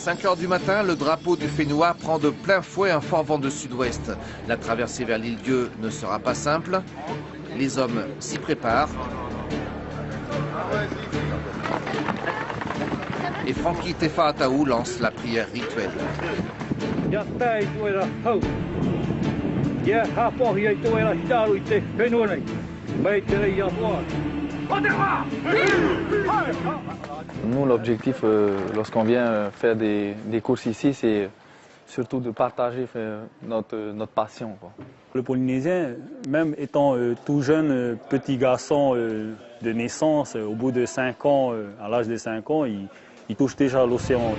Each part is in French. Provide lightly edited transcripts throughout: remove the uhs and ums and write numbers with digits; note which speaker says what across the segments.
Speaker 1: 5 h du matin, le drapeau du Fénois prend de plein fouet un fort vent de sud-ouest. La traversée vers l'île-Dieu ne sera pas simple. Les hommes s'y préparent. Et Frankie Tefa'atau lance la prière rituelle.
Speaker 2: Nous, l'objectif, lorsqu'on vient faire des courses ici, c'est surtout de partager notre passion, quoi.
Speaker 3: Le Polynésien, même étant tout jeune, petit garçon de naissance, au bout de 5 ans, à l'âge de 5 ans, il touche déjà l'océan.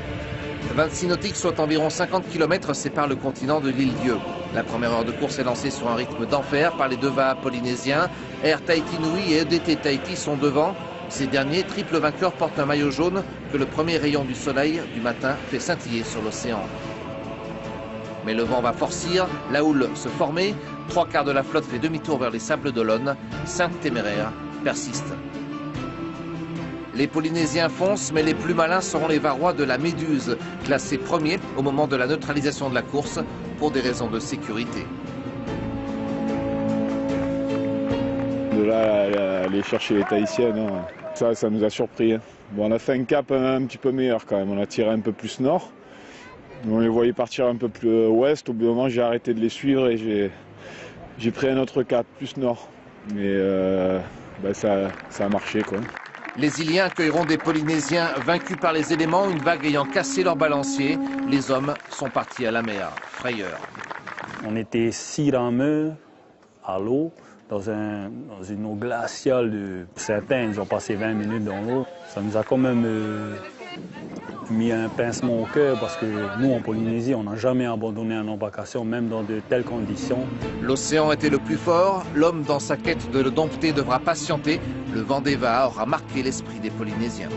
Speaker 1: 26 nautiques, soit environ 50 km, séparent le continent de l'île-Dieu. La première heure de course est lancée sur un rythme d'enfer par les deux VA polynésiens. Air Tahiti Nui et EDT Tahiti sont devant. Ces derniers, triple vainqueurs, portent un maillot jaune que le premier rayon du soleil du matin fait scintiller sur l'océan. Mais le vent va forcir, la houle se former. 3/4 de la flotte fait demi-tour vers les Sables d'Olonne. 5 téméraires persistent. Les Polynésiens foncent, mais les plus malins seront les Varois de la Méduse, classés premiers au moment de la neutralisation de la course pour des raisons de sécurité.
Speaker 4: De là, aller chercher les Tahitiennes, ça nous a surpris. Bon, on a fait un cap un petit peu meilleur quand même, on a tiré un peu plus nord. On les voyait partir un peu plus ouest, au bout d'un moment j'ai arrêté de les suivre et j'ai pris un autre cap plus nord. Mais ça a marché, quoi.
Speaker 1: Les Iliens accueilleront des Polynésiens vaincus par les éléments, une vague ayant cassé leur balancier. Les hommes sont partis à la mer, frayeur.
Speaker 3: On était 6 rameurs à l'eau, dans une eau glaciale. Certains, ils ont passé 20 minutes dans l'eau. Ça nous a quand même mis un pincement au cœur parce que nous, en Polynésie, on n'a jamais abandonné une embarcation, même dans de telles conditions.
Speaker 1: L'océan était le plus fort. L'homme, dans sa quête de le dompter, devra patienter. Le vent des Vaha aura marqué l'esprit des Polynésiens.